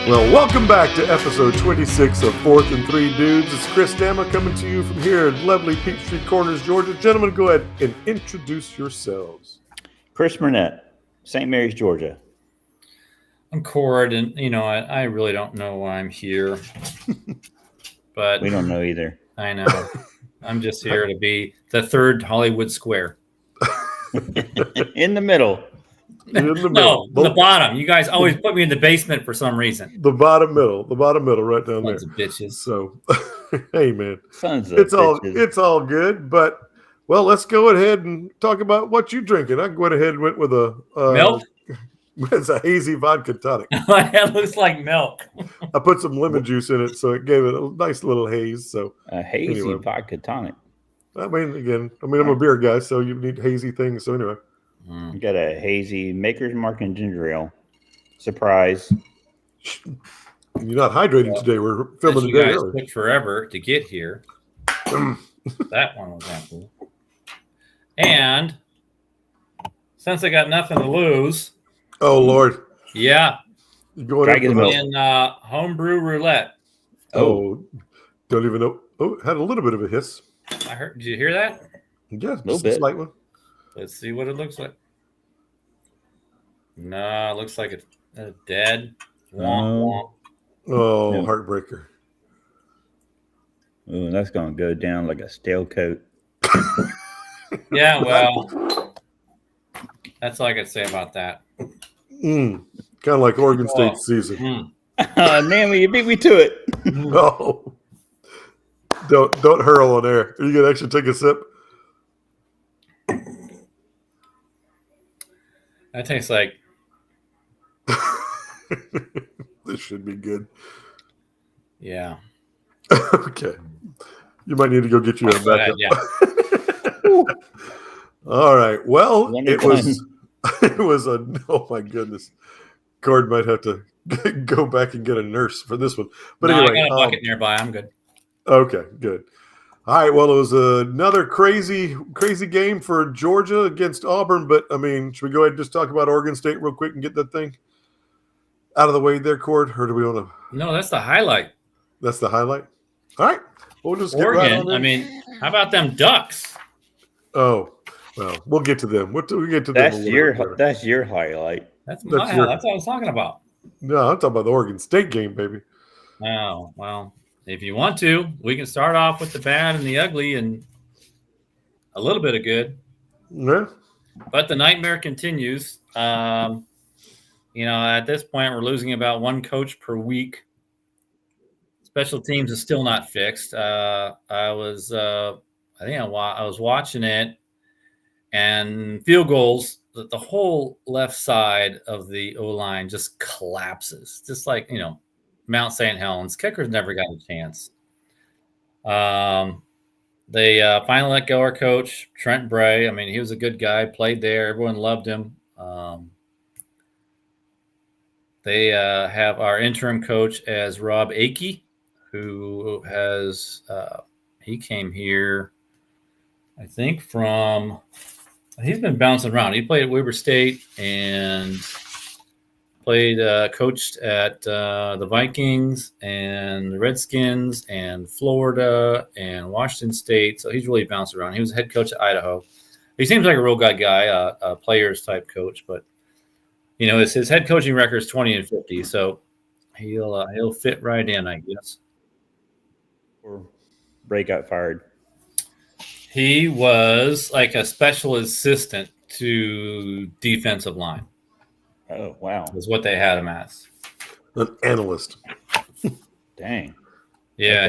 Well, welcome back to episode 26 of 4th and 3 Dudes. It's Chris Damma coming to you from here in lovely Peachtree Corners, Georgia. Gentlemen, go ahead and introduce yourselves. Chris Burnett, St. Mary's, Georgia. I'm Cord, and I really don't know why I'm here, but We don't know either. I know. I'm just here to be the third Hollywood Square. In the middle. In the No, middle. the bottom. You guys always put me in the basement for some reason. The bottom middle, right down Sons there. of bitches. So, hey, man, Sons of it's bitches. all good. But well, let's go ahead and talk about what you're drinking. I went ahead and went with a Milk? It's a hazy vodka tonic. It looks like milk. I put some lemon juice in it, so it gave it a nice little haze. So A hazy Anyway. vodka tonic. I'm a beer guy, so you need hazy things. So anyway, You got a hazy Maker's Mark and ginger ale. Surprise. you're not hydrating today. We're filming You today guys early. took forever to get here. That one was empty. And since I got nothing to lose, Oh Lord, yeah, you going Dragon in for milk. the- in homebrew roulette. Oh, don't even know. Oh, had a little bit of a hiss. I heard. Did you hear that? Yeah, Little just a bit. slight one. Let's see what it looks like. No, it looks like it's dead. Womp, Oh, Yeah. heartbreaker. Ooh, that's going to go down like a stale coat. womp. Yeah, well, that's all I can say about that. Kind of like Oregon State season. Mm. Damn, you beat me to it. Oh, don't hurl on air. Are you gonna actually take a sip? That tastes like This should be good. yeah. Okay, you might need to go get you a Go ahead, backup. yeah. All right. Well, One it at a was. It was a. Oh my goodness. Cord might have to go back and get a nurse for this one. But No, anyway, I got a bucket nearby. I'm good. okay, good. All right. Well, it was another crazy game for Georgia against Auburn. But I mean, should we go ahead and just talk about Oregon State real quick and get that thing out of the way there, Cord? Or do we want to? No, that's the highlight. That's the highlight. All right. We'll just get right Oregon. on in. I mean, how about them Ducks? Oh, well, we'll get to them. We'll get to them. That's a little your bit later. that's your highlight. That's That's my your- that's what I was talking about. No, I'm talking about the Oregon State game, baby. Oh, well, if you want to, we can start off with the bad and the ugly and a little bit of good. Yeah. But the nightmare continues. At this point, we're losing about one coach per week. Special teams is still not fixed. I was watching it, and field goals. The whole left side of the O line just collapses, just like Mount St. Helens. Kickers never got a chance. They finally let go our coach, Trent Bray. I mean, he was a good guy, played there. Everyone loved him. They have our interim coach as Rob Akey, who has he came here, I think, from he's been bouncing around. He played at Weber State and coached at the Vikings and the Redskins and Florida and Washington State. So he's really bounced around. He was head coach at Idaho. He seems like a real good guy, a players type coach, but his head coaching record is 20-50, so he'll fit right in, I guess. Or Bray got fired. He was like a special assistant to defensive line. Oh, wow. Is what they had him as. An analyst. Dang. Yeah,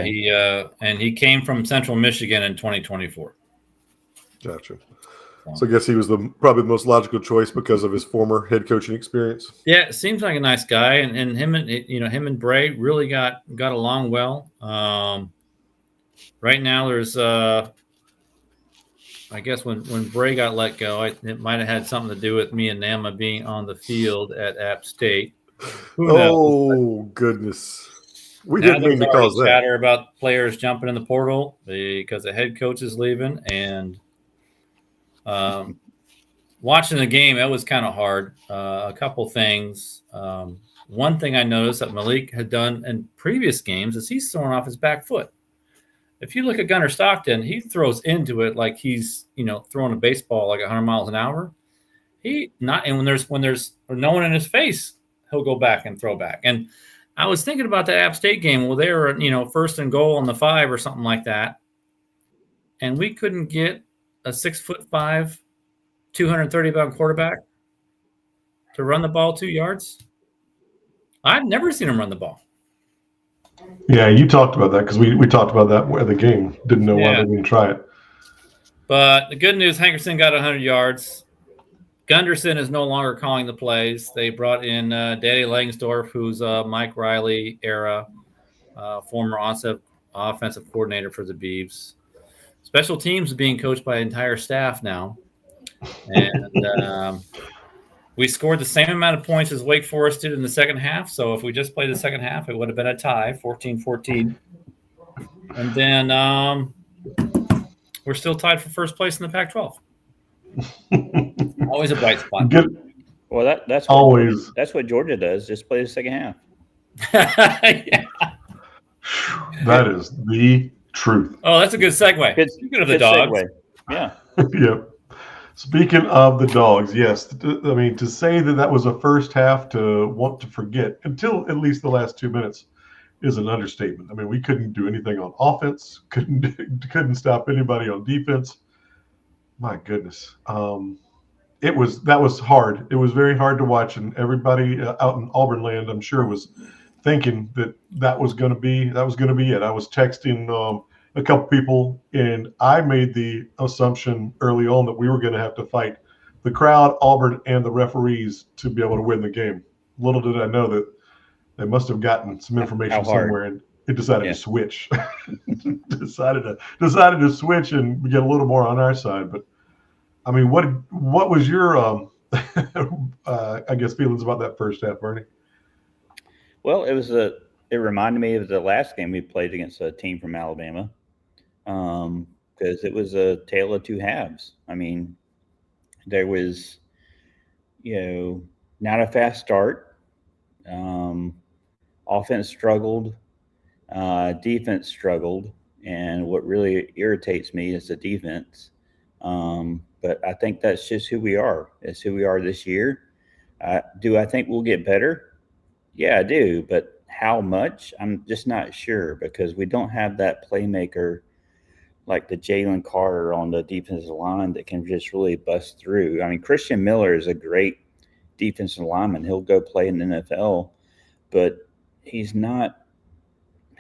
Okay. he came from Central Michigan in 2024. Gotcha. So I guess he was probably the most logical choice because of his former head coaching experience. Yeah, it seems like a nice guy, and him and Bray really got along well. Right now, there's I guess when Bray got let go, it might have had something to do with me and Nama being on the field at App State. Who knows? Oh goodness, we Now didn't mean to there's already cause that. chatter about players jumping in the portal because the head coach is leaving, and watching the game, it was kind of hard. A couple things. one thing I noticed that Malik had done in previous games is he's throwing off his back foot. If you look at Gunnar Stockton, he throws into it like he's, throwing a baseball like 100 miles an hour. And when there's no one in his face, he'll go back and throw back. And I was thinking about that App State game. Well, they were, first and goal on the 5 or something like that. And we couldn't get a 6'5", 230-pound quarterback to run the ball 2 yards. I've never seen him run the ball. Yeah, you talked about that because we talked about that at the game. Didn't know why they didn't try it. But the good news, Hankerson got 100 yards. Gunderson is no longer calling the plays. They brought in Daddy Langsdorff, who's a Mike Riley era former offensive coordinator for the Beavs. Special teams is being coached by an entire staff now. And we scored the same amount of points as Wake Forest did in the second half. So if we just played the second half, it would have been a tie, 14-14. And then we're still tied for first place in the Pac-12. Always a bright spot. Well, that's always that's what Georgia does. Just play the second half. Yeah. That is the truth. Oh, that's a good segue. Speaking of the Dawgs. Segue. Yeah. Yep. Speaking of the Dawgs, yes. I mean, to say that was a first half to want to forget until at least the last 2 minutes is an understatement. I mean, we couldn't do anything on offense, couldn't stop anybody on defense. My goodness. That was hard. It was very hard to watch, and everybody out in Auburn land, I'm sure, was thinking that was going to be it. I was texting a couple people, and I made the assumption early on that we were going to have to fight the crowd, Auburn, and the referees to be able to win the game. Little did I know that they must have gotten some information somewhere, and it decided to switch. decided to switch and get a little more on our side. But I mean, what was your I guess feelings about that first half, Bernie? Well, it reminded me of the last game we played against a team from Alabama, because it was a tale of two halves. I mean, there was, not a fast start. Offense struggled, defense struggled, and what really irritates me is the defense. But I think that's just who we are. It's who we are this year. Do I think we'll get better? Yeah, I do. But how much? I'm just not sure, because we don't have that playmaker like the Jalen Carter on the defensive line that can just really bust through. I mean, Christian Miller is a great defensive lineman. He'll go play in the NFL, but he's not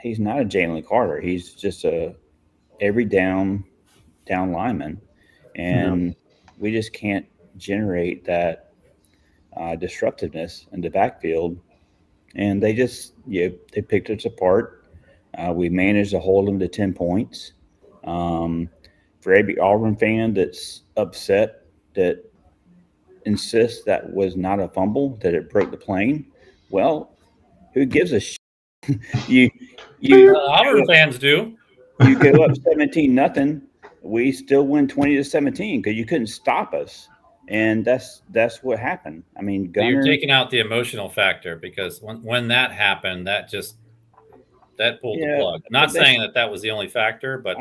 a Jalen Carter. He's just a every down lineman. And we just can't generate that disruptiveness in the backfield. And they just, they picked us apart. We managed to hold them to 10 points. For every Auburn fan that's upset, that insists that was not a fumble, that it broke the plane, well, who gives a shit? Auburn fans do. You go up 17-0. We still win 20-17 because you couldn't stop us, and that's what happened. I mean, Gunner, you're taking out the emotional factor, because when that happened, that pulled the plug. Not saying that was the only factor, but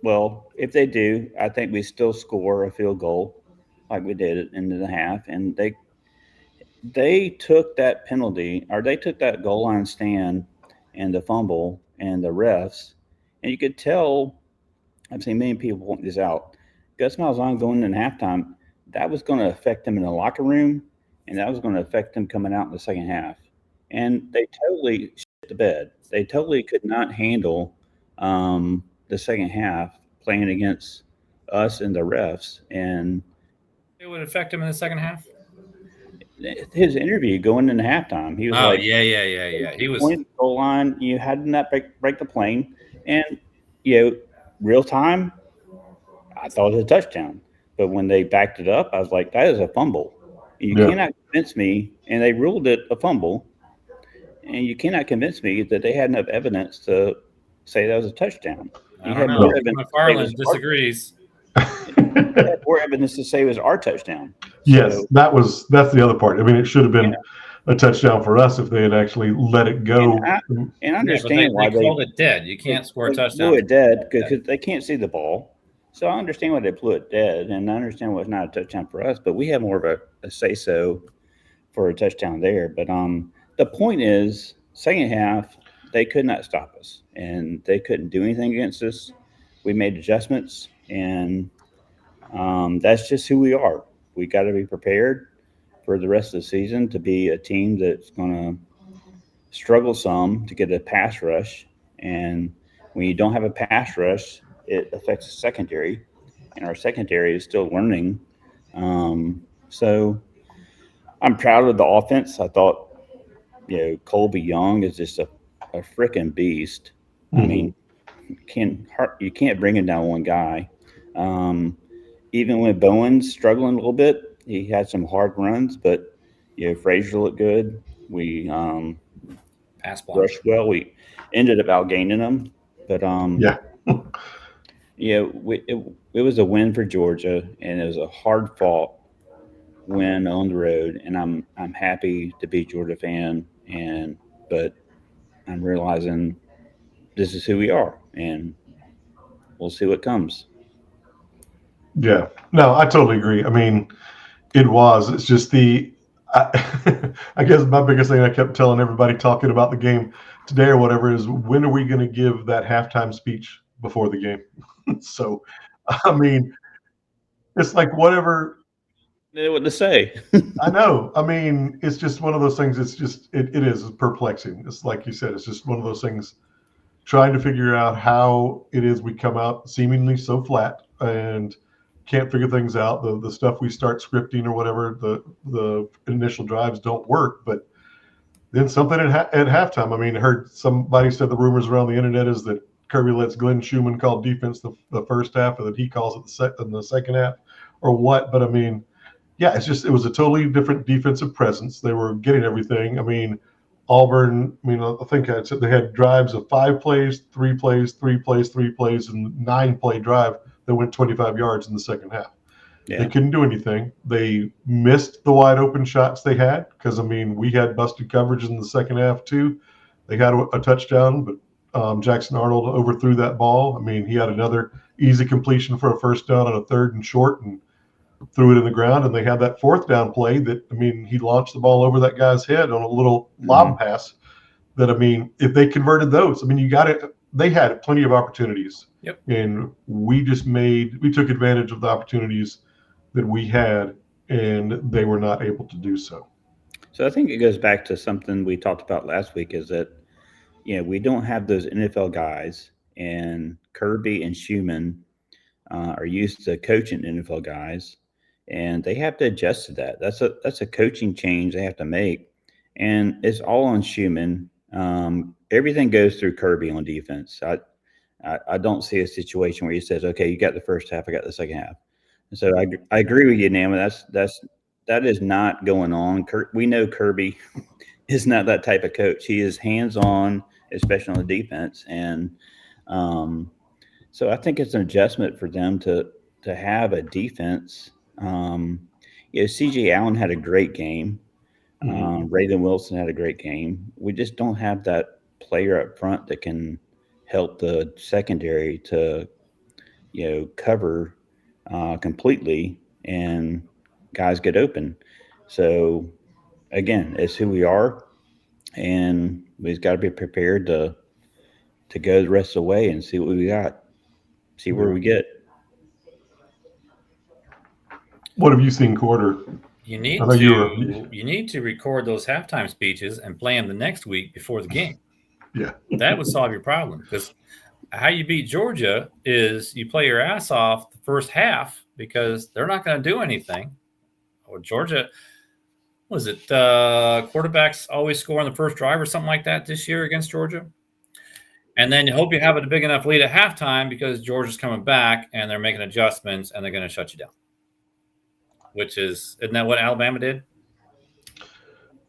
well, if they do, I think we still score a field goal like we did at the end of the half, and they took that penalty, or they took that goal line stand and the fumble and the refs, and you could tell. I've seen many people point this out. Gus Malzahn going in halftime, that was going to affect him in the locker room, and that was going to affect him coming out in the second half. And they totally shit the bed. They totally could not handle the second half playing against us and the refs. And it would affect him in the second half? His interview going into halftime, he was yeah. He was the goal line. You had to not break the plane, and real time, I thought it was a touchdown. But when they backed it up, I was like, that is a fumble. You cannot convince me, and they ruled it a fumble, and you cannot convince me that they had enough evidence to say that was a touchdown. I don't know. McFarland disagrees. More evidence to say it was our touchdown. Yes, that's the other part. I mean, it should have been a touchdown for us if they had actually let it go. And I Yeah, but understand they why called it dead. You can't score a they touchdown. blew it dead because they can't see the ball. So I understand why they blew it dead, and I understand why it's not a touchdown for us. But we have more of a say so for a touchdown there. But the point is, second half they could not stop us, and they couldn't do anything against us. We made adjustments, and that's just who we are. We got to be prepared for the rest of the season to be a team that's going to struggle some to get a pass rush. And when you don't have a pass rush, it affects the secondary, and our secondary is still learning. So I'm proud of the offense. I thought, Colby Young is just a freaking beast. I mean, you can't bring it down one guy. Even when Bowen's struggling a little bit, he had some hard runs, but Frazier looked good. We Pass block. rushed well. We ended up outgaining them, but Yeah. it was a win for Georgia, and it was a hard fought win on the road. And I'm happy to be a Georgia fan, but I'm realizing this is who we are, and we'll see what comes. Yeah. No, I totally agree. I mean, it was. It's just I guess my biggest thing I kept telling everybody talking about the game today or whatever is when are we going to give that halftime speech before the game? So, I mean, it's like whatever. They know what to say. I know. I mean, it's just one of those things. It is perplexing. It's like you said. It's just one of those things. Trying to figure out how it is we come out seemingly so flat and can't figure things out. The stuff we start scripting or whatever, the initial drives don't work. But then something at halftime. I mean, I heard somebody said the rumors around the internet is that Kirby lets Glenn Schumann call defense the first half, and that he calls it in the second half, or what. But I mean, yeah, it was a totally different defensive presence. They were getting everything. I mean, Auburn, I mean, I think I said they had drives of 5 plays, 3 plays, 3 plays, 3 plays, and 9-play drive that went 25 yards in the second half. Yeah. They couldn't do anything. They missed the wide open shots they had because, I mean, we had busted coverage in the second half too. They had a touchdown, but Jackson Arnold overthrew that ball. I mean, he had another easy completion for a first down on a 3rd and short and threw it in the ground. And they had that 4th down play that, I mean, he launched the ball over that guy's head on a little lob pass that, I mean, if they converted those, I mean, they had plenty of opportunities. Yep. And we took advantage of the opportunities that we had, and they were not able to do so. So I think it goes back to something we talked about last week is that, we don't have those NFL guys, and Kirby and Schumann are used to coaching NFL guys, and they have to adjust to that. That's a coaching change they have to make, and it's all on Schumann. Everything goes through Kirby on defense. I don't see a situation where he says, "Okay, you got the first half, I got the second half." And so I agree with you, Nama. That is not going on. We know Kirby is not that type of coach. He is hands-on, especially on the defense, and so I think it's an adjustment for them to have a defense. C.J. Allen had a great game. Raven Wilson had a great game. We just don't have that player up front that can help the secondary to, cover completely and guys get open. So again, it's who we are, and we've got to be prepared to go the rest of the way and see what we got, see where we get. What have you seen, Quarter? You need to record those halftime speeches and play them the next week before the game. Yeah. That would solve your problem, because how you beat Georgia is you play your ass off the first half because they're not going to do anything. Or Georgia, was it quarterbacks always score on the first drive or something like that this year against Georgia? And then you hope you have a big enough lead at halftime because Georgia's coming back and they're making adjustments and they're going to shut you down. Isn't that what Alabama did?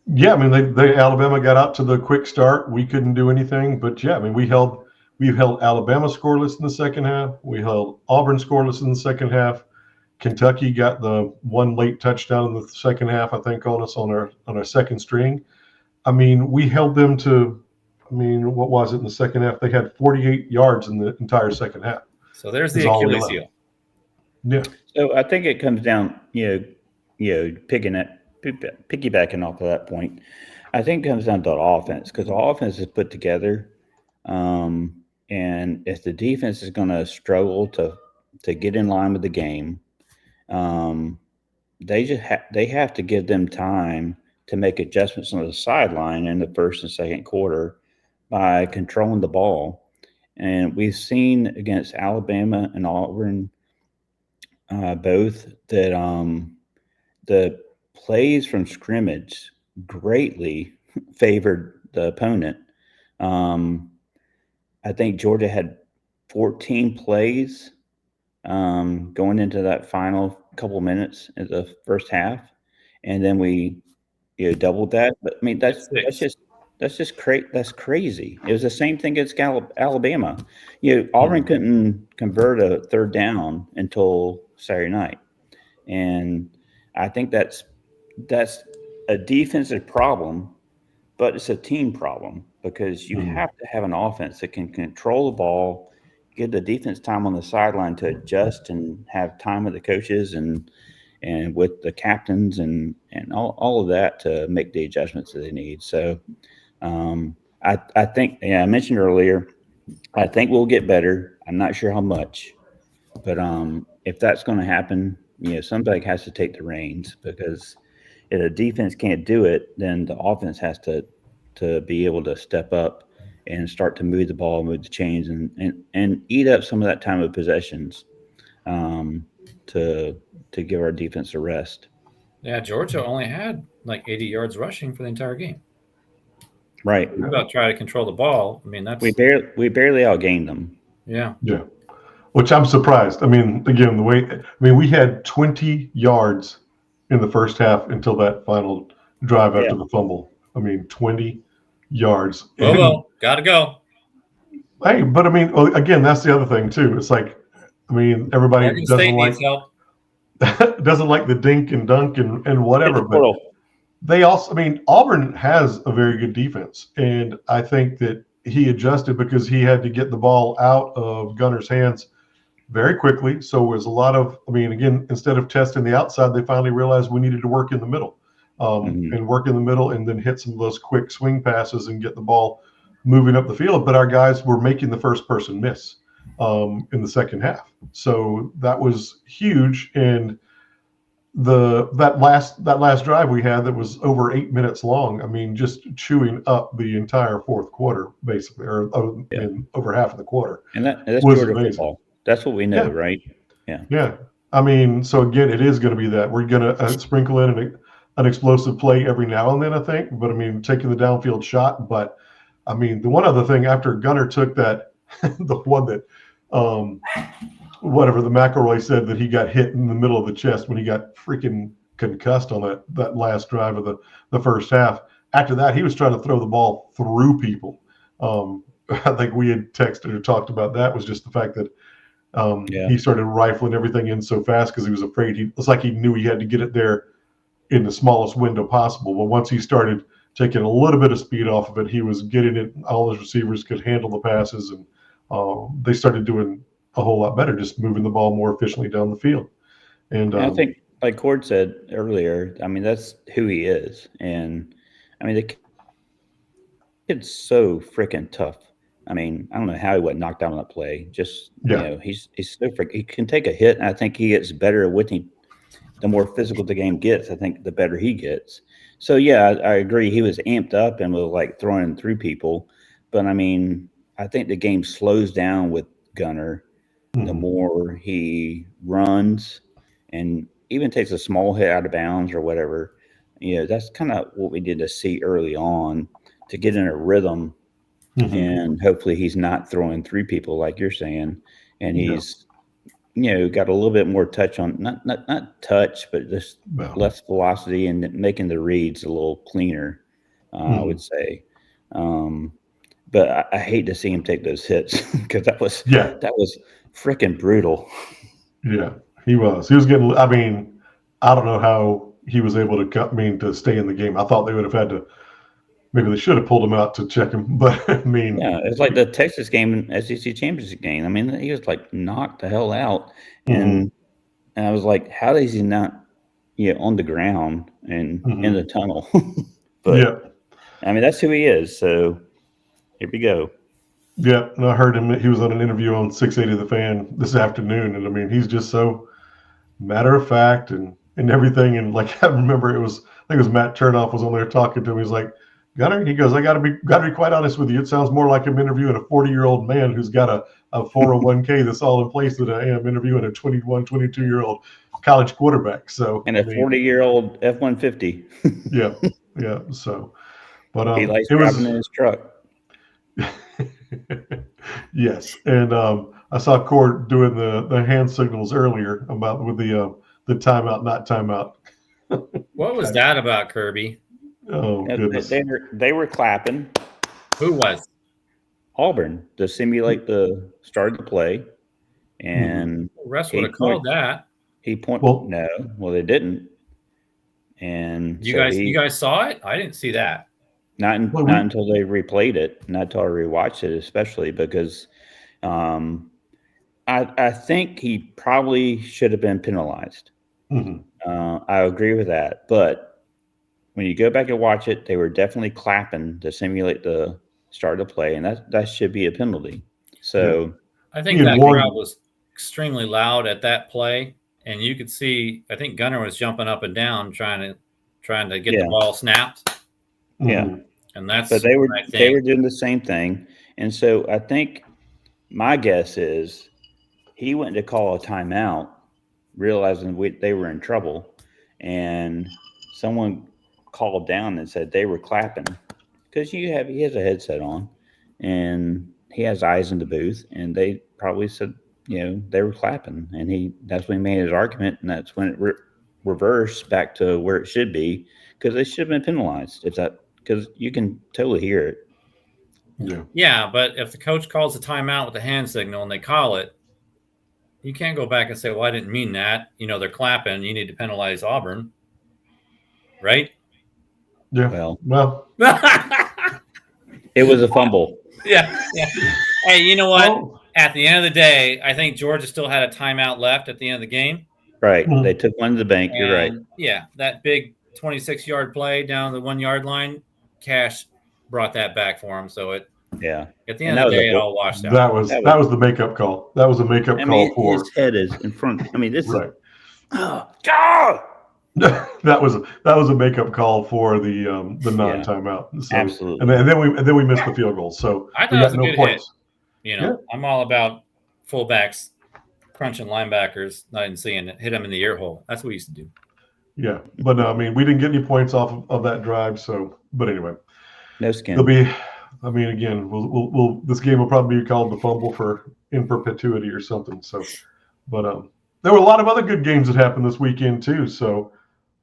Yeah, I mean, Alabama got out to the quick start. We couldn't do anything, but yeah, I mean, we've held Alabama scoreless in the second half. We held Auburn scoreless in the second half. Kentucky got the one late touchdown in the second half, I think, on us on our second string. I mean, we held them to, I mean, what was it in the second half? They had 48 yards in the entire second half. So there's Is the all we Achilles allowed. heel. Yeah. So I think it comes down, piggybacking off of that point. I think it comes down to the offense, because the offense is put together, and if the defense is going to struggle to get in line with the game, they have to give them time to make adjustments on the sideline in the first and second quarter by controlling the ball. And we've seen against Alabama and Auburn both that the plays from scrimmage greatly favored the opponent. I think Georgia had 14 plays going into that final couple minutes in the first half, and then we doubled that. But I mean that's crazy. It was the same thing against Alabama. Auburn couldn't convert a third down until Saturday night, and I think that's a defensive problem, but it's a team problem, because you have to have an offense that can control the ball, give the defense time on the sideline to adjust, and have time with the coaches and with the captains and all of that to make the adjustments that they need. So I think, I mentioned earlier, I think we'll get better. I'm not sure how much, but if that's going to happen, somebody has to take the reins, because if the defense can't do it, then the offense has to be able to step up and start to move the ball, move the chains, and eat up some of that time of possessions to give our defense a rest. Yeah, Georgia only had like 80 yards rushing for the entire game. Right. We're about to try to control the ball. I mean, that's we barely outgained them. Yeah. Yeah. Which I'm surprised. I mean, again, we had 20 yards in the first half until that final drive after the fumble. I mean, 20 yards. Well, gotta go. Hey, but I mean, again, that's the other thing too. It's like, I mean, everybody Oregon State needs help. doesn't like the dink and dunk and whatever, but they also, I mean, Auburn has a very good defense, and I think that he adjusted because he had to get the ball out of Gunner's hands very quickly. So it was a lot of, I mean, again, instead of testing the outside, they finally realized we needed to work in the middle, and work in the middle, and then hit some of those quick swing passes and get the ball moving up the field. But our guys were making the first person miss in the second half. So that was huge. And that last drive we had that was over 8 minutes long, I mean, just chewing up the entire fourth quarter, basically, or in over half of the quarter. And that's was Georgia amazing. football. That's what we know, right? Yeah. Yeah. I mean, so again, it is going to be that. We're going to sprinkle in an explosive play every now and then, I think. But, I mean, taking the downfield shot. But, I mean, the one other thing, after Gunner took that, the one that whatever the McElroy said, that he got hit in the middle of the chest when he got freaking concussed on that last drive of the first half. After that, he was trying to throw the ball through people. I think we had texted or talked about that, was just the fact that he started rifling everything in so fast because he was afraid. It's like he knew he had to get it there in the smallest window possible. But once he started taking a little bit of speed off of it, he was getting it. All his receivers could handle the passes, and they started doing a whole lot better, just moving the ball more efficiently down the field. And I think, like Cord said earlier, I mean, that's who he is. And I mean, the kid's so freaking tough. I mean, I don't know how he wasn't knocked out on that play. Just, he's so freaking, he can take a hit, and I think he gets better with him. The more physical the game gets, I think the better he gets. So, yeah, I agree. He was amped up and was like throwing through people. But, I mean, I think the game slows down with Gunner the more he runs and even takes a small hit out of bounds or whatever. That's kind of what we did to see early on to get in a rhythm. And hopefully he's not throwing through people like you're saying. And he's, got a little bit more touch on, not touch, but just less velocity and making the reads a little cleaner, I would say. But I hate to see him take those hits because that was freaking brutal. Yeah. He was. He was getting. I mean, I don't know how he was able to to stay in the game. I thought they would have had to. Maybe they should have pulled him out to check him. But I mean, Yeah, it's like the Texas game, SEC championship game. I mean, he was like knocked the hell out, and I was like, how is he not, on the ground and in the tunnel? But yeah. I mean, that's who he is. So here we go. Yeah, and I heard him. He was on an interview on 680 The Fan this afternoon, and I mean, he's just so matter of fact and everything. And like I remember, I think it was Matt Chernoff was on there talking to him. He's like, Gunner, he goes, I gotta be quite honest with you. It sounds more like I'm interviewing a 40-year-old man who's got a 401k that's all in place than I am interviewing a 21, 22-year-old college quarterback. So and a 40-year-old F-150. Yeah, yeah. So, but he likes driving in his truck. Yes, and I saw Court doing the hand signals earlier about with the timeout, not timeout. What was that about, Kirby? Oh goodness! They were clapping. Who was? Auburn to simulate the start of the play, and the rest would have called that. Well, they didn't. And you guys saw it? I didn't see that. Not until they replayed it, not until I rewatched it, especially because I think he probably should have been penalized. I agree with that. But when you go back and watch it, they were definitely clapping to simulate the start of play, and that should be a penalty. So I think that crowd was extremely loud at that play, and you could see, I think Gunner was jumping up and down trying to get the ball snapped. Yeah. And that's but they were doing the same thing. And so I think my guess is he went to call a timeout, realizing they were in trouble, and someone called down and said they were clapping because he has a headset on and he has eyes in the booth, and they probably said, they were clapping, and that's when he made his argument, and that's when it reversed back to where it should be, because they should have been penalized because you can totally hear it. Yeah, but if the coach calls a timeout with a hand signal and they call it, you can't go back and say, well, I didn't mean that. They're clapping. You need to penalize Auburn. Right? Yeah. Well. It was a fumble. Yeah. Hey, you know what? Oh. At the end of the day, I think Georgia still had a timeout left at the end of the game. Right. They took one to the bank. You're right. Yeah, that big 26-yard play down the 1-yard line, Cash brought that back for him. So at the end of the day, it all washed out. That was the makeup call. That was a makeup call for his head is in front. I mean, this right. is God. that was a makeup call for the non-timeout. So, absolutely. And then we missed the field goal. So I thought it was a good points. Hit. I'm all about fullbacks crunching linebackers, not even seeing it, hit them in the ear hole. That's what we used to do. Yeah, but we didn't get any points off of that drive. So, but anyway, no skin. Again, we'll this game will probably be called the fumble in perpetuity or something. So, but there were a lot of other good games that happened this weekend too. So,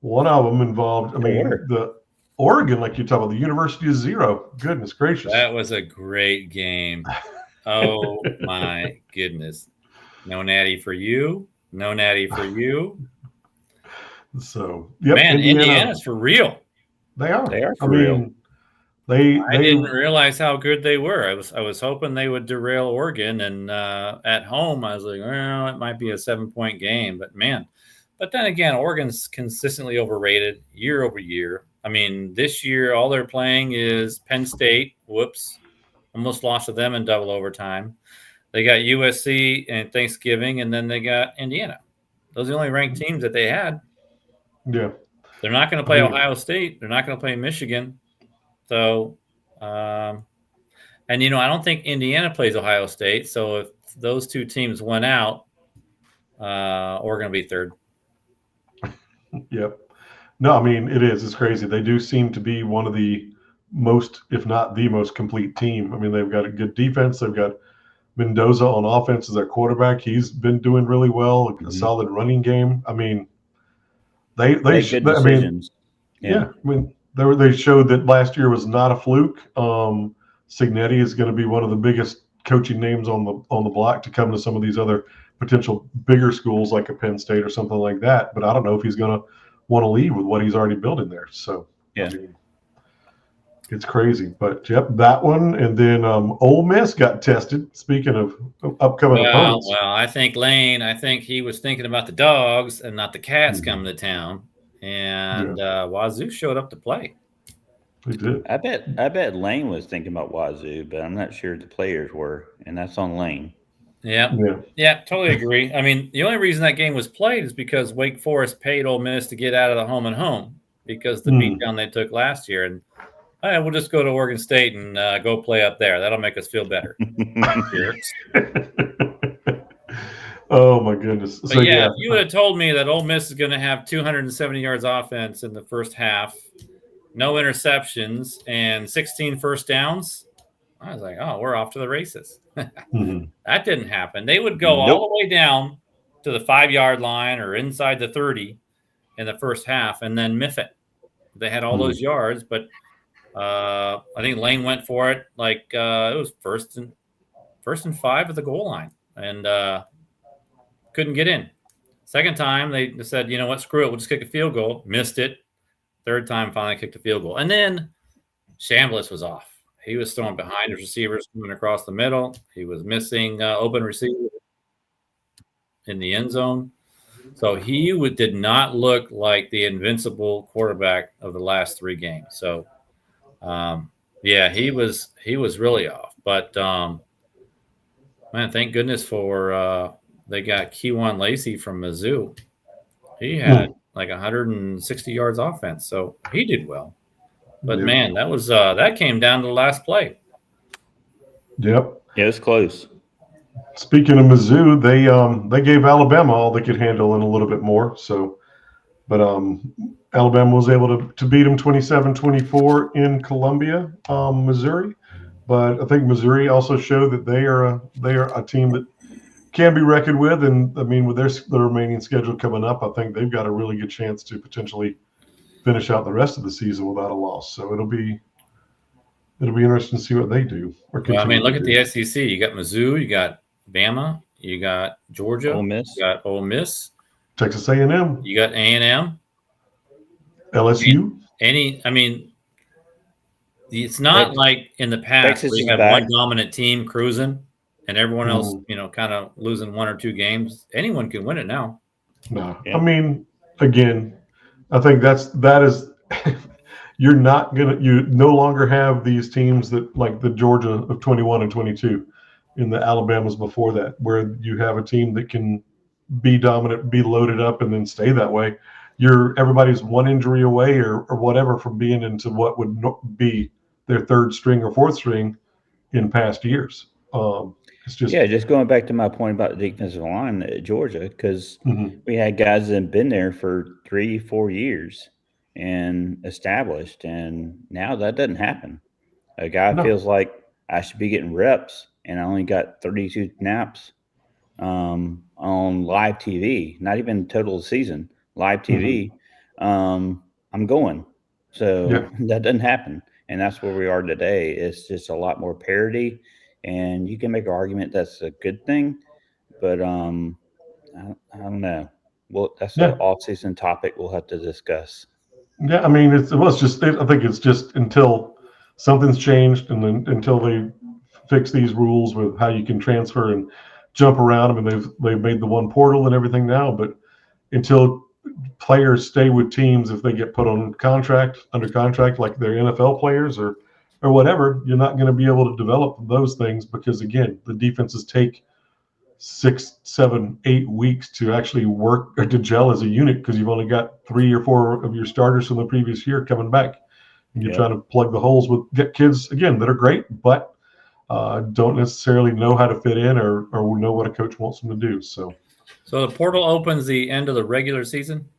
one of them involved, the Oregon, like you talked about, the University of Zero. Goodness gracious, that was a great game. Oh my goodness. No natty for you. No natty for you. So, man, Indiana's for real. They are. They are for real. I didn't realize how good they were. I was hoping they would derail Oregon, and at home I was like, well, it might be a 7-point game, but man. But then again, Oregon's consistently overrated year over year. I mean, this year all they're playing is Penn State. Whoops. Almost lost to them in double overtime. They got USC and Thanksgiving, and then they got Indiana. Those are the only ranked teams that they had. Yeah. They're not going to play Ohio State. They're not going to play Michigan. So, and I don't think Indiana plays Ohio State. So if those two teams went out, Oregon will be third. Yep. No, it is. It's crazy. They do seem to be one of the most, if not the most complete team. They've got a good defense. They've got Mendoza on offense as their quarterback. He's been doing really well. A solid running game. They good decisions. They showed that last year was not a fluke. Signetti is going to be one of the biggest coaching names on the block to come to some of these other potential bigger schools like a Penn State or something like that. But I don't know if he's going to want to leave with what he's already building there. So, Yeah. I mean, it's crazy. But, yep, that one. And then Ole Miss got tested, speaking of upcoming opponents. Well, I think Lane, he was thinking about the Dogs and not the Cats coming to town. And Wazoo showed up to play. They did. I bet Lane was thinking about Wazoo, but I'm not sure the players were, and that's on Lane. Yeah, totally agree. I mean, the only reason that game was played is because Wake Forest paid Ole Miss to get out of the home and home because the beatdown they took last year. And we'll just go to Oregon State and go play up there. That'll make us feel better. Oh, my goodness. But if you would have told me that Ole Miss is going to have 270 yards offense in the first half, no interceptions, and 16 first downs, I was like, oh, we're off to the races. That didn't happen. They would go all the way down to the 5-yard line or inside the 30 in the first half and then miff it. They had all those yards, but I think Lane went for it like it was first and 5 at the goal line and couldn't get in. Second time, they said, you know what, screw it, we'll just kick a field goal. Missed it. Third time, finally kicked a field goal. And then Chambliss was off. He was throwing behind his receivers coming across the middle. He was missing open receivers in the end zone. So he did not look like the invincible quarterback of the last 3 games. So, he was really off. But, man, thank goodness for they got Keywan Lacey from Mizzou. He had like 160 yards offense, so he did well. But man, that was that came down to the last play. Yep. Yeah, it's close. Speaking of Mizzou, they gave Alabama all they could handle and a little bit more. So, but Alabama was able to beat them 27-24 in Columbia, Missouri. But I think Missouri also showed that they are a team that can be reckoned with, and I mean with their remaining schedule coming up, I think they've got a really good chance to potentially finish out the rest of the season without a loss. So it'll be interesting to see what they do. Well, I mean, look at the SEC. You got Mizzou, you got Bama, you got Georgia, Ole Miss. You got Ole Miss, Texas A&M, you got A&M, LSU. It's not like in the past Texas where you have one dominant team cruising and everyone else, kind of losing 1 or 2 games. Anyone can win it now. No, yeah. I mean, again, I think that is you no longer have these teams that like the Georgia of 21 and 22 in the Alabamas before that, where you have a team that can be dominant, be loaded up, and then stay that way. Everybody's 1 injury away or whatever from being into what would be their 3rd string or 4th string in past years. It's just going back to my point about the defensive line at Georgia, because we had guys that have been there for 3-4 years and established, and now that doesn't happen. A guy feels like I should be getting reps, and I only got 32 snaps on live TV, not even total season, live TV. I'm going. So that doesn't happen. And that's where we are today. It's just a lot more parity. And you can make an argument that's a good thing, but I don't know. Well, that's an off-season topic we'll have to discuss. Yeah, I mean, I think it's just until something's changed and then until they fix these rules with how you can transfer and jump around. I mean, they've made the one portal and everything now, but until players stay with teams, if they get put on under contract, like they're NFL players or whatever, you're not going to be able to develop those things because, again, the defenses take 6, 7, 8 weeks to actually work or to gel as a unit because you've only got 3 or 4 of your starters from the previous year coming back. And you're trying to plug the holes get kids, again, that are great, but don't necessarily know how to fit in or know what a coach wants them to do. So the portal opens the end of the regular season?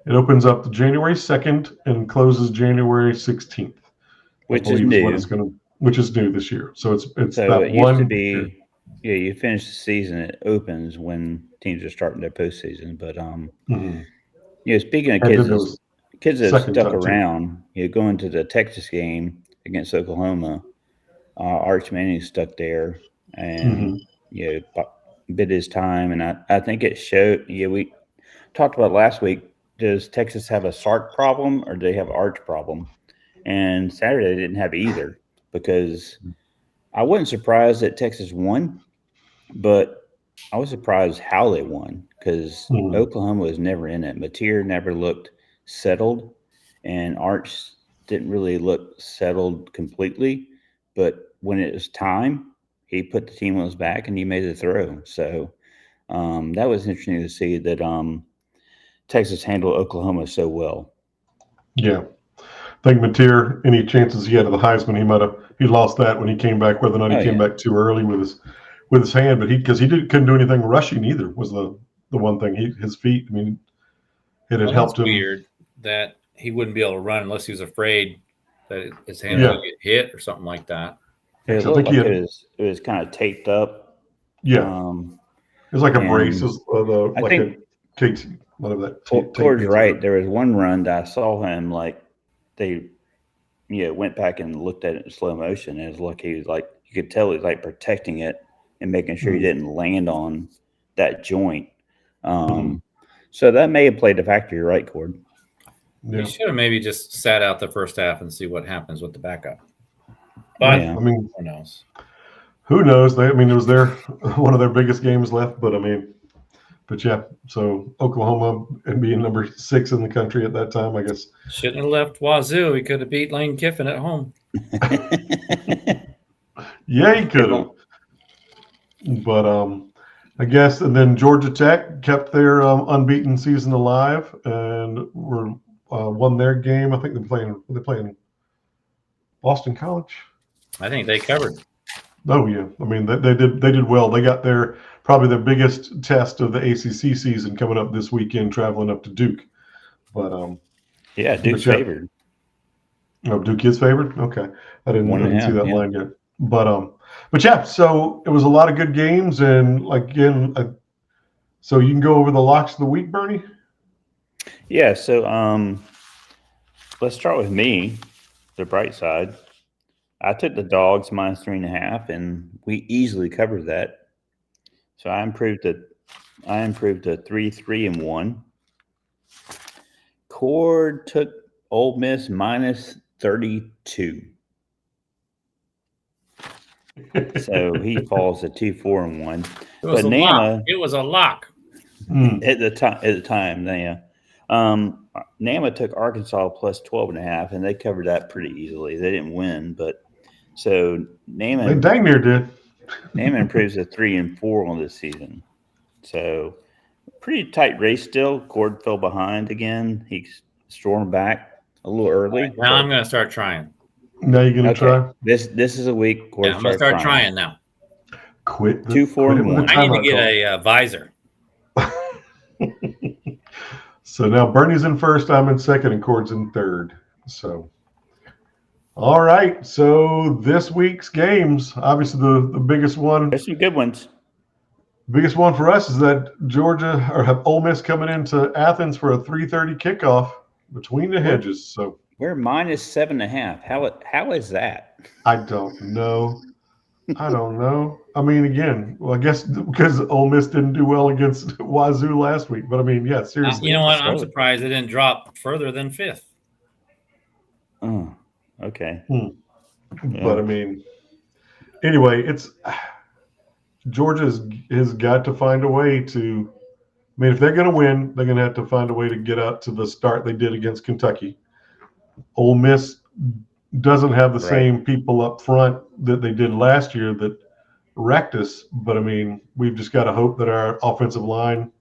It opens up January 2nd and closes January 16th. Which is new. Which is new this year. So it's so that it used to be, you finish the season, it opens when teams are starting their postseason. But speaking of kids that have stuck around, going to the Texas game against Oklahoma, Arch Manning stuck there, and bid his time, and I think it showed. Yeah, we talked about last week. Does Texas have a Sark problem or do they have an arch problem? And Saturday they didn't have either, because I wasn't surprised that Texas won, but I was surprised how they won, because Oklahoma was never in it. Mateer never looked settled, and Arch didn't really look settled completely. But when it was time, he put the team on his back and he made the throw. So that was interesting to see that Texas handled Oklahoma so well. Yeah. I think Mateer, any chances he had of the Heisman, he lost that when he came back, whether or not he came back too early with his hand, but couldn't do anything rushing either, was the one thing. His feet, I mean, it had helped him. Weird that he wouldn't be able to run unless he was afraid that his hand was going to get hit or something like that. It looked like it was kind of taped up. Yeah. It was like a brace. It was, I think whatever that. Cord's right. There was one run that I saw him they went back and looked at it in slow motion. And it was like he was like, you could tell he was like protecting it and making sure he didn't land on that joint. So that may have played a factor. You're right, Cord. Yeah. He should have maybe just sat out the first half and see what happens with the backup. But I mean, who knows? Who knows? It was one of their biggest games left, but yeah. So Oklahoma, and being number 6 in the country at that time, I guess. Shouldn't have left Wazoo. He could have beat Lane Kiffin at home. Yeah, he could have. But I guess, and then Georgia Tech kept their unbeaten season alive and won their game. I think they're playing Boston College. I think they covered. Oh yeah, I mean they did well. They got probably their biggest test of the ACC season coming up this weekend, traveling up to Duke. But Duke's favored. Oh, Duke is favored. Okay, I didn't see that line yet. But yeah, so it was a lot of good games, and so you can go over the locks of the week, Bernie. Yeah. So let's start with me, the bright side. I took the Dawgs -3.5, and we easily covered that. So I improved to 3-3-1. Cord took Ole Miss -32. So he falls to 2-4-1. But Nama, it was a lock at the time. Yeah. Nama took Arkansas +12.5, and they covered that pretty easily. They didn't win, but so Nama, they dang near did. Nama improves to 3-4 on this season. So pretty tight race still. Cord fell behind again. He stormed back a little early. Right, now I'm going to start trying. Now you're going to try? This is a week. I'm going to start trying now. Quit. 2-4-1. I need to get a visor. So now Bernie's in first, I'm in second, and Cord's in third. So, all right. So this week's games, obviously the biggest one. There's some good ones. Biggest one for us is that Ole Miss coming into Athens for a 3:30 kickoff between the hedges. So we're -7.5. How is that? I don't know. I mean, again, I guess because Ole Miss didn't do well against Wazoo last week. But I mean, yeah, seriously. You know what? I'm surprised they didn't drop further than 5th. Oh, okay. Yeah. But I mean, anyway, Georgia has got to find a way to. I mean, if they're going to win, they're going to have to find a way to get out to the start they did against Kentucky. Ole Miss doesn't have the same people up front that they did last year that wrecked us. But I mean, we've just got to hope that our offensive line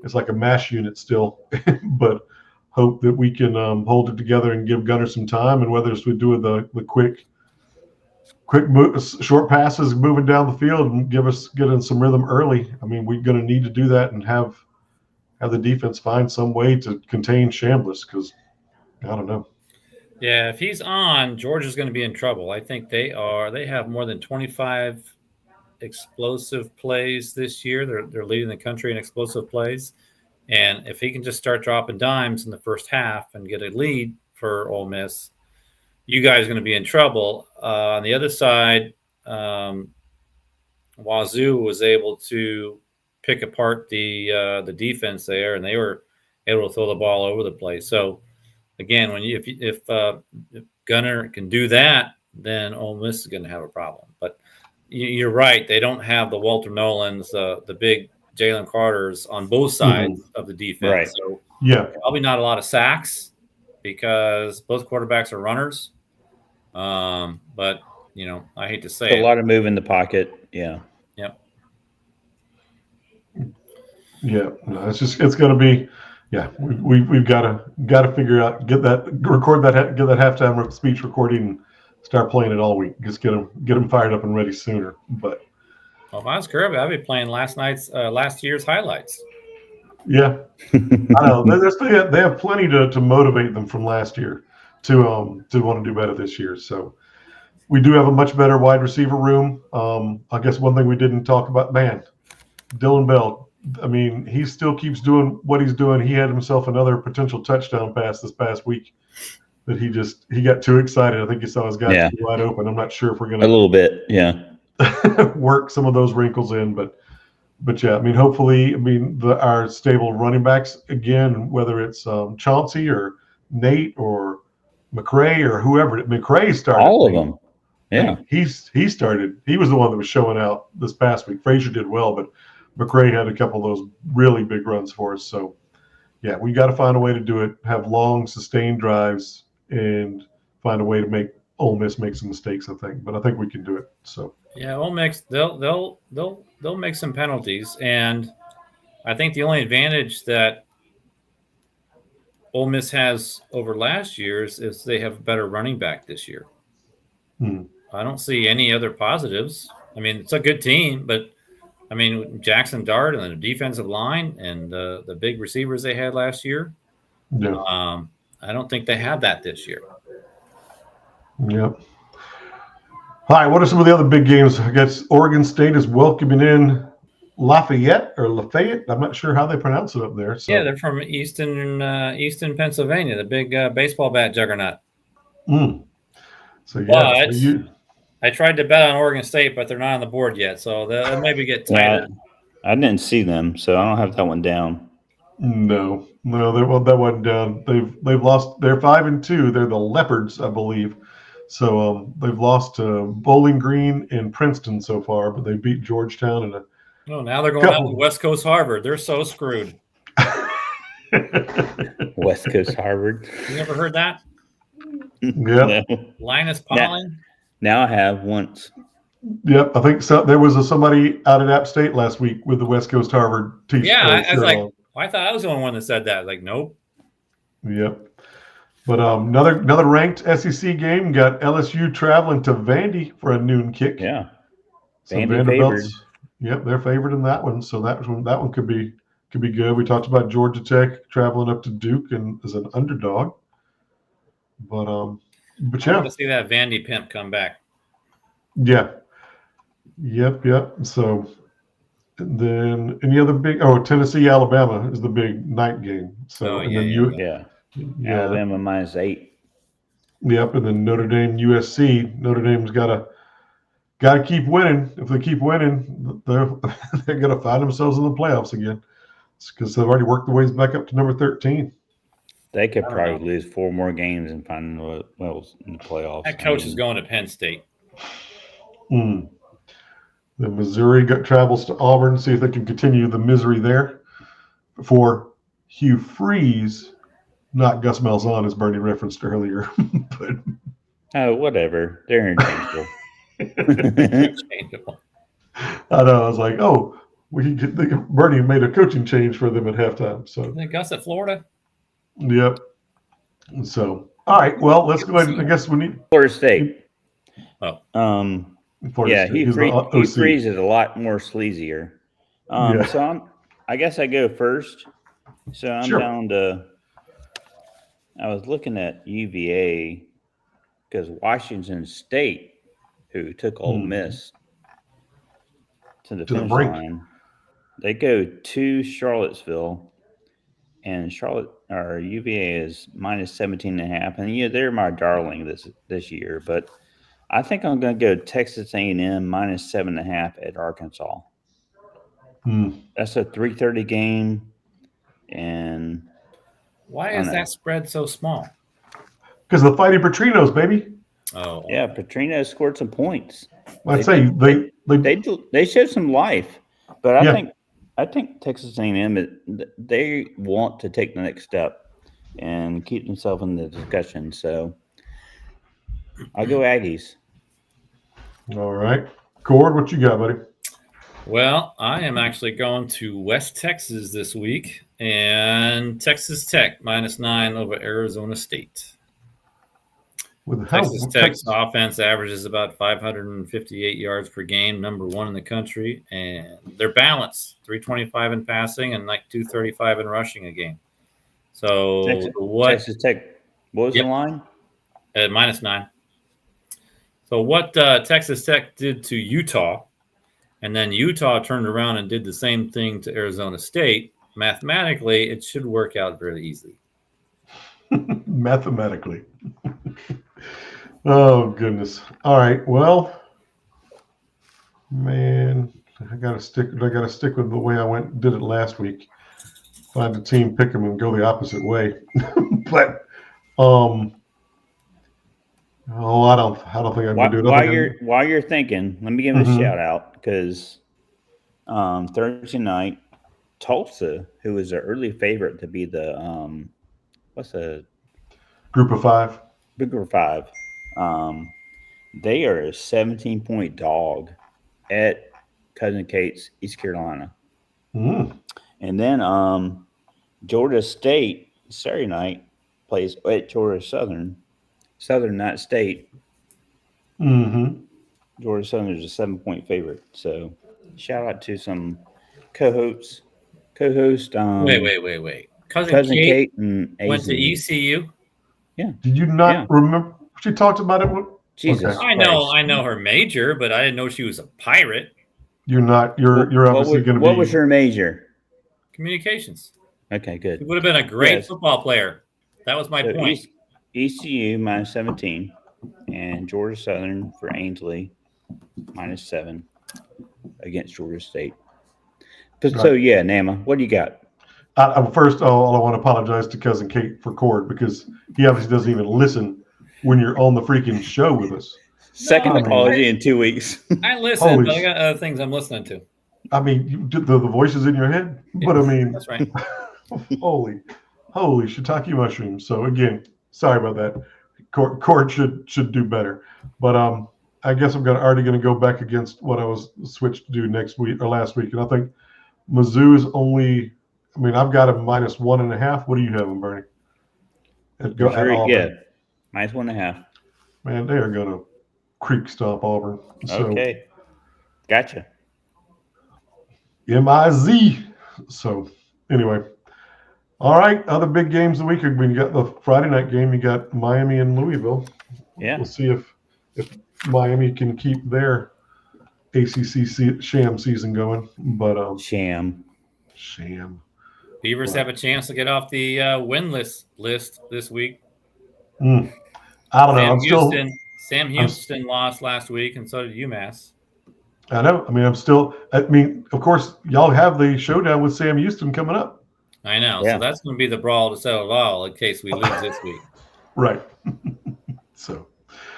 is like a mash unit still, but hope that we can hold it together and give Gunner some time. And whether it's we do the quick short passes moving down the field and get in some rhythm early. I mean, we're going to need to do that and have the defense find some way to contain Chambliss, because I don't know. Yeah, if he's on, Georgia's going to be in trouble. I think they have more than 25 explosive plays this year. They're leading the country in explosive plays. And if he can just start dropping dimes in the first half and get a lead for Ole Miss, you guys are going to be in trouble. On the other side, Wazoo was able to pick apart the defense there, and they were able to throw the ball over the place. So again, if Gunner can do that, then Ole Miss is going to have a problem. But you're right; they don't have the Walter Nolans, the big Jalen Carters on both sides of the defense. Right. So Yeah. probably not a lot of sacks because both quarterbacks are runners. But I hate to say a lot of move in the pocket. Yeah. Yep. Yeah. No, it's going to be. Yeah, we've got to figure out get that halftime speech recording, and start playing it all week. Just get them fired up and ready sooner. But well, if I was Kirby, I'd be playing last year's highlights. Yeah, I know they have plenty to motivate them from last year to want to do better this year. So we do have a much better wide receiver room. I guess one thing we didn't talk about, man, Dylan Bell. I mean, he still keeps doing what he's doing. He had himself another potential touchdown pass this past week that he got too excited. I think he saw his guy wide open. I'm not sure if we're going to a little bit, work some of those wrinkles in, but yeah, I mean, hopefully, our stable running backs again, whether it's Chauncey or Nate or McCray or whoever. McCray started all of them. Yeah, he started. He was the one that was showing out this past week. Frazier did well, but McCray had a couple of those really big runs for us. So yeah, we got to find a way to do it. Have long, sustained drives, and find a way to make Ole Miss make some mistakes. I think we can do it. So. Yeah, Ole Miss they'll make some penalties, and I think the only advantage that Ole Miss has over last year's is they have a better running back this year. I don't see any other positives. I mean, it's a good team, but I mean Jackson Dart and the defensive line and the big receivers they had last year. Yeah. I don't think they have that this year. Yep. All right, what are some of the other big games? I guess Oregon State is welcoming in Lafayette. I'm not sure how they pronounce it up there. So. Yeah, they're from Easton, Pennsylvania, the big baseball bat juggernaut. So yeah, I tried to bet on Oregon State, but they're not on the board yet, so they'll maybe get tighter. I didn't see them, so I don't have that one down. No, that wasn't down. They've lost. They're 5-2. They're the Leopards, I believe. So they've lost to Bowling Green and Princeton so far, but they beat Georgetown and now they're going out to West Coast Harvard. They're so screwed. West Coast Harvard. You never heard that? Yeah. No. Linus Pauling. Now I have once. Yep, I think so. There was somebody out at App State last week with the West Coast Harvard t-shirt. Yeah, I was like, I thought I was the only one that said that. Like, nope. Yep. But another ranked SEC game, got LSU traveling to Vandy for a noon kick. Yeah. So Vanderbilt's, yep, they're favored in that one. So that one could be good. We talked about Georgia Tech traveling up to Duke and as an underdog. But yeah. I want to see that Vandy pimp come back. Yeah. Yep. So then any other big Tennessee, Alabama is the big night game. So Alabama -8. Yep, and then Notre Dame, USC. Notre Dame's got to keep winning. If they keep winning, they're going to find themselves in the playoffs again. It's because they've already worked their ways back up to number 13. They could probably lose 4 more games and find themselves in the playoffs. That coach is going to Penn State. Then Missouri travels to Auburn, see if they can continue the misery there before Hugh Freeze, not Gus Malzahn, as Bernie referenced earlier. But whatever. They're interchangeable. I know. I was like, Bernie made a coaching change for them at halftime. So Gus at Florida. Yep. So all right. Well, let's go ahead. I guess we need Florida State. Florida State. Hugh Freeze is a lot more sleazier. So I guess I go first. So I'm down to. I was looking at UVA because Washington State, who took Ole Miss to the finish line, they go to Charlottesville, and UVA is -17.5, and they're my darling this year. But I think I'm going to go Texas A&M minus 7.5 at Arkansas. That's a 3:30 game, and Why I is know. that spread so small? Because the Fighting Petrinos, baby. Oh, yeah, Petrino scored some points. I'd say They showed some life, but Yeah. I think Texas A&M they want to take the next step and keep themselves in the discussion. So I'll go Aggies. All right. Cord, what you got, buddy? Well, I am actually going to West Texas this week, and Texas Tech -9 over Arizona State. With Texas Tech's offense averages about 558 yards per game, number 1 in the country, and they're balanced, 325 in passing and like 235 in rushing a game. So Texas Tech, what was the line? At -9. So what Texas Tech did to Utah, and then Utah turned around and did the same thing to Arizona State, mathematically, it should work out very easily. Mathematically. Oh, goodness. All right. Well, man, I gotta stick with the way I did it last week. Find a team, pick them, and go the opposite way. But I don't think I'm gonna do it. While you're thinking, let me give a shout out because Thursday night, Tulsa, who was an early favorite to be the Group of 5. Big Group of 5. They are a 17-point dog at Cousin Kate's, East Carolina. And then Georgia State Saturday night plays at Georgia Southern Night State. Georgia Southern is a 7-point favorite. So shout out to some co-host. Wait. Cousin Kate and went to ECU. Yeah. Did you not remember? She talked about it. Jesus, okay. I know her major, but I didn't know she was a pirate. You're not. You're obviously going to be. What was her major? Communications. Okay, good. She would have been a great football player. That was my point. ECU -17 and Georgia Southern for Ainsley -7 against Georgia State. So yeah, Nama, what do you got? First, I want to apologize to Cousin Kate for Cord because he obviously doesn't even listen when you're on the freaking show with us. Second apology in 2 weeks. I listen, but I got other things I'm listening to. I mean, the voices in your head, but I mean, that's right. holy shiitake mushrooms. So again, sorry about that. Cord should do better, but I guess I'm already going to go back against what I was switched to do next week or last week, and I think Mizzou is only. I mean, I've got a -1.5. What do you have them, Bernie? Yeah, -1.5. Man, they are going to creek stomp Auburn. So, okay, gotcha. MIZ. So anyway, all right. Other big games of the week. When you got the Friday night game, you got Miami and Louisville. Yeah, we'll see if Miami can keep their ACC sham season going. But sham. Beavers have a chance to get off the win list this week. I don't know. Sam Houston lost last week, and so did UMass. I know. I mean, of course, y'all have the showdown with Sam Houston coming up. I know. Yeah. So that's going to be the brawl to settle it all in case we lose this week. Right. So.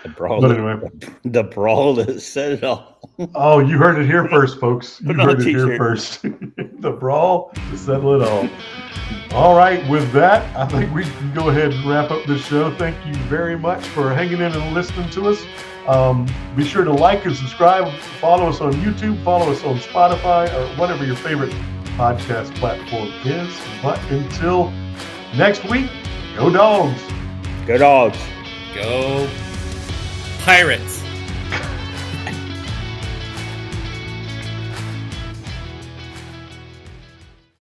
The brawl. But anyway. The brawl to set it all. Oh, you heard it here first, folks. You heard it here first. The brawl to settle it all. All right. With that, I think we can go ahead and wrap up this show. Thank you very much for hanging in and listening to us. Be sure to like and subscribe. Follow us on YouTube. Follow us on Spotify or whatever your favorite podcast platform is. But until next week, go Dawgs. Go Dawgs. Go Pirates.